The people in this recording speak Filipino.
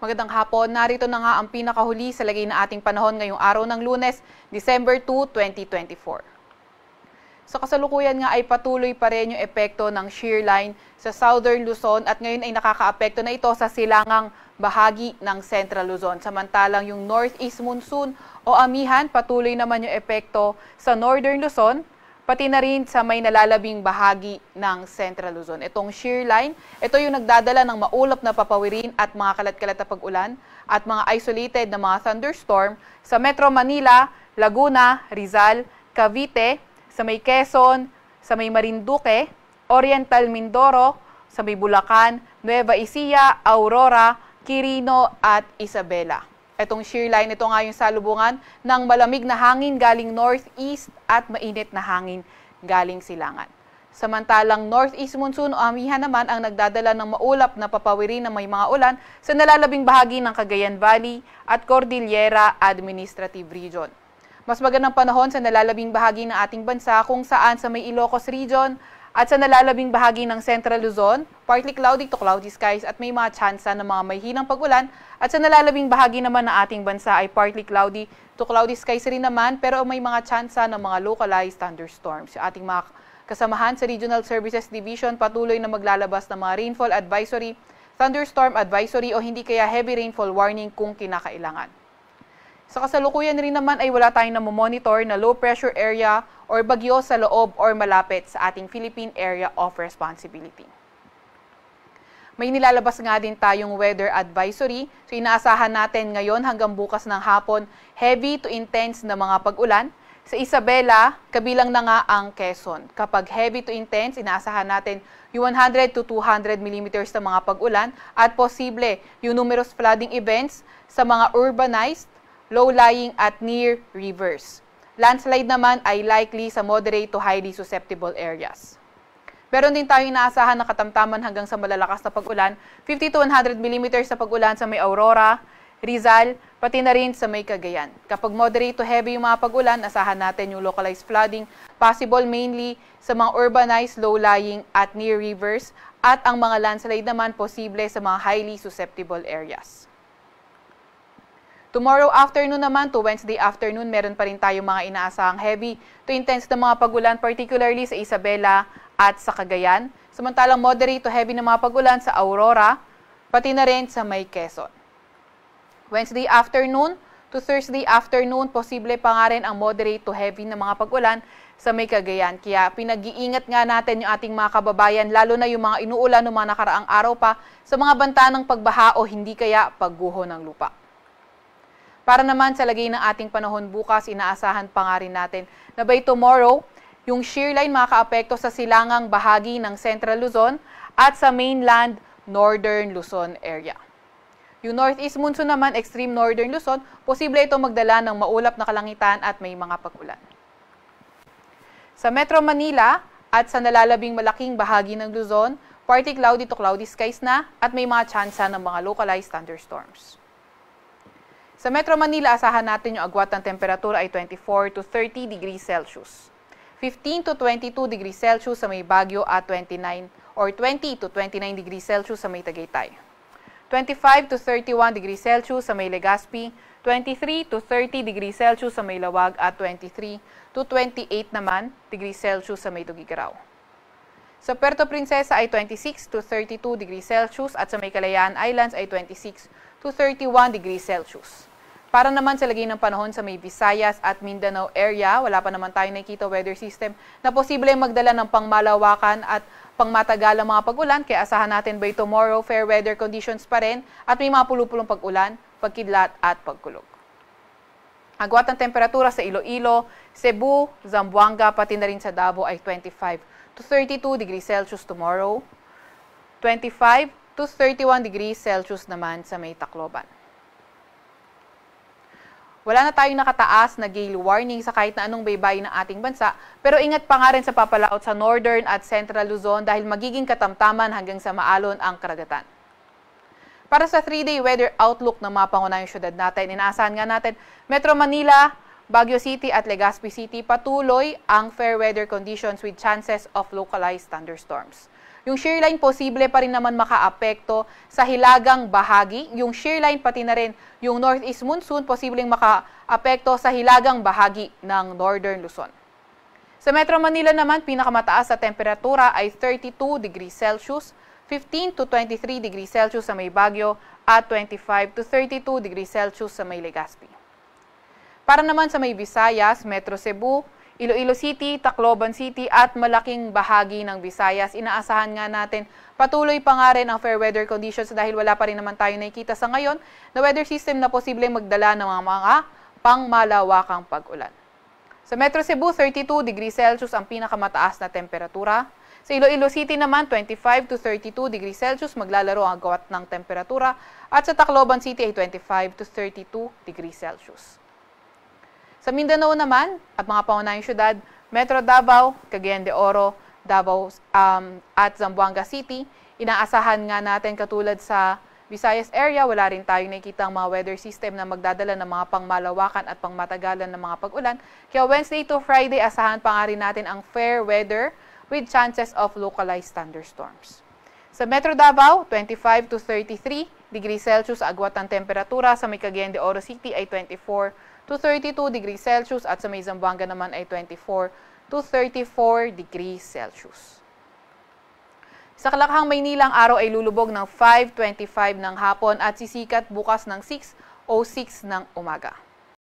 Magandang hapon, narito na nga ang pinakahuli sa lagay na ating panahon ngayong araw ng Lunes, December 2, 2024. Sa kasalukuyan nga ay patuloy pa rin yung epekto ng shear line sa Southern Luzon at ngayon ay nakakaapekto na ito sa silangang bahagi ng Central Luzon. Samantalang yung Northeast Monsoon o amihan, patuloy naman yung epekto sa Northern Luzon, pati na rin sa may nalalabing bahagi ng Central Luzon. Itong shear line, ito yung nagdadala ng maulap na papawirin at mga kalat-kalat na pag-ulan at mga isolated na mga thunderstorm sa Metro Manila, Laguna, Rizal, Cavite, sa may Quezon, sa may Marinduque, Oriental Mindoro, sa may Bulacan, Nueva Ecija, Aurora, Quirino at Isabela. Itong shear line, ito nga yung salubungan ng malamig na hangin galing northeast at mainit na hangin galing silangan. Samantalang northeast monsoon o amihan naman ang nagdadala ng maulap na papawirin na may mga ulan sa nalalabing bahagi ng Cagayan Valley at Cordillera Administrative Region. Mas magandang panahon sa nalalabing bahagi ng ating bansa kung saan sa may Ilocos Region at sa nalalabing bahagi ng Central Luzon, partly cloudy to cloudy skies at may mga tsansa ng mga may hinang pag-ulan. At sa nalalabing bahagi naman ng ating bansa ay partly cloudy to cloudy skies rin naman pero may mga tsansa ng mga localized thunderstorms. Yung ating mga kasamahan sa Regional Services Division patuloy na maglalabas ng mga rainfall advisory, thunderstorm advisory o hindi kaya heavy rainfall warning kung kinakailangan. Sa kasalukuyan rin naman ay wala tayong namomonitor na low pressure area or bagyo sa loob or malapit sa ating Philippine Area of Responsibility. May nilalabas nga din tayong weather advisory. So inaasahan natin ngayon hanggang bukas ng hapon heavy to intense na mga pag-ulan. Sa Isabela, kabilang na nga ang Quezon. Kapag heavy to intense, inaasahan natin yung 100 to 200 millimeters na mga pag-ulan at posible yung numerous flooding events sa mga urbanized, low-lying at near rivers. Landslide naman ay likely sa moderate to highly susceptible areas. Meron din tayong inaasahan na katamtaman hanggang sa malalakas na pag-ulan, 50 to 100 mm sa pag-ulan sa may Aurora, Rizal, pati na rin sa may Cagayan. Kapag moderate to heavy yung mga pag-ulan, asahan natin yung localized flooding, possible mainly sa mga urbanized, low-lying at near rivers, at ang mga landslide naman posible sa mga highly susceptible areas. Tomorrow afternoon naman to Wednesday afternoon, meron pa rin tayong mga inaasahang heavy to intense na mga pag-ulan, particularly sa Isabela at sa Cagayan. Samantalang moderate to heavy na mga pag-ulan sa Aurora, pati na rin sa may Quezon. Wednesday afternoon to Thursday afternoon, posible pa nga rin ang moderate to heavy na mga pag-ulan sa may Cagayan. Kaya pinag-iingat nga natin yung ating mga kababayan, lalo na yung mga inuulan ng mga nakaraang araw pa sa mga banta ng pagbaha o hindi kaya pagguho ng lupa. Para naman sa lagay ng ating panahon bukas, inaasahan pa nga rin natin na by tomorrow, yung shear line makakaapekto sa silangang bahagi ng Central Luzon at sa mainland Northern Luzon area. Yung Northeast Monsoon naman, extreme Northern Luzon, posible ito magdala ng maulap na kalangitan at may mga pag-ulan. Sa Metro Manila at sa nalalabing malaking bahagi ng Luzon, partly cloudy to cloudy skies na at may mga tsansa ng mga localized thunderstorms. Sa Metro Manila, asahan natin yung agwat ng temperatura ay 24 to 30 degrees Celsius. 15 to 22 degrees Celsius sa may Baguio at 29 or 20 to 29 degrees Celsius sa may Tagaytay. 25 to 31 degrees Celsius sa may Legazpi, 23 to 30 degrees Celsius sa may Lawag at 23 to 28 naman degrees Celsius sa may Tugigaraw. Sa Puerto Princesa ay 26 to 32 degrees Celsius at sa may Kalayaan Islands ay 26 to 31 degrees Celsius. Para naman sa lagay ng panahon sa may Visayas at Mindanao area, wala pa naman tayong nakikita weather system na posible magdala ng pangmalawakan at pangmatagalang mga pag-ulan, kaya asahan natin by tomorrow fair weather conditions pa rin at may mga pulupulong pag-ulan, pagkidlat at pagkulog. Agwat ng temperatura sa Iloilo, Cebu, Zamboanga, pati na rin sa Davao ay 25 to 32 degrees Celsius tomorrow, 25 to 31 degrees Celsius naman sa may Tacloban. Wala na tayong nakataas na gale warning sa kahit na anong baybayin ng ating bansa, pero ingat pa nga rin sa papalaot sa Northern at Central Luzon dahil magiging katamtaman hanggang sa maalon ang karagatan. Para sa 3-day weather outlook ng mga pangunahing syudad natin, inaasahan nga natin Metro Manila, Baguio City at Legazpi City patuloy ang fair weather conditions with chances of localized thunderstorms. Yung shear line, posible pa rin naman makaapekto sa hilagang bahagi. Yung shear line, pati na rin yung northeast monsoon, posibleng makaapekto sa hilagang bahagi ng northern Luzon. Sa Metro Manila naman, pinakamataas sa temperatura ay 32 degrees Celsius, 15 to 23 degrees Celsius sa may Baguio, at 25 to 32 degrees Celsius sa may Legazpi. Para naman sa may Visayas, Metro Cebu, Iloilo City, Tacloban City at malaking bahagi ng Visayas, inaasahan nga natin patuloy pa nga rin ang fair weather conditions dahil wala pa rin naman tayo nakikita sa ngayon na weather system na posibleng magdala ng mga pangmalawakang pag-ulan. Sa Metro Cebu, 32 degrees Celsius ang pinakamataas na temperatura. Sa Iloilo City naman, 25 to 32 degrees Celsius maglalaro ang agwat ng temperatura at sa Tacloban City ay 25 to 32 degrees Celsius. Sa Mindanao naman at mga pangunahing syudad, Metro Davao, Cagayan de Oro, Davao at Zamboanga City, inaasahan nga natin katulad sa Visayas area, wala rin tayong nakikita ang mga weather system na magdadala ng mga pangmalawakan at pangmatagalan ng mga pag-ulan. Kaya Wednesday to Friday, asahan pa nga rin natin ang fair weather with chances of localized thunderstorms. Sa Metro Davao, 25 to 33 degrees Celsius agwat ang temperatura. Sa may Cagayan de Oro City ay 24 to 32 degrees Celsius at sa may Zamboanga naman ay 24 to 34 degrees Celsius. Sa Kalakhang, Maynila, ang araw ay lulubog ng 5:25 ng hapon at sisikat bukas ng 6:06 ng umaga.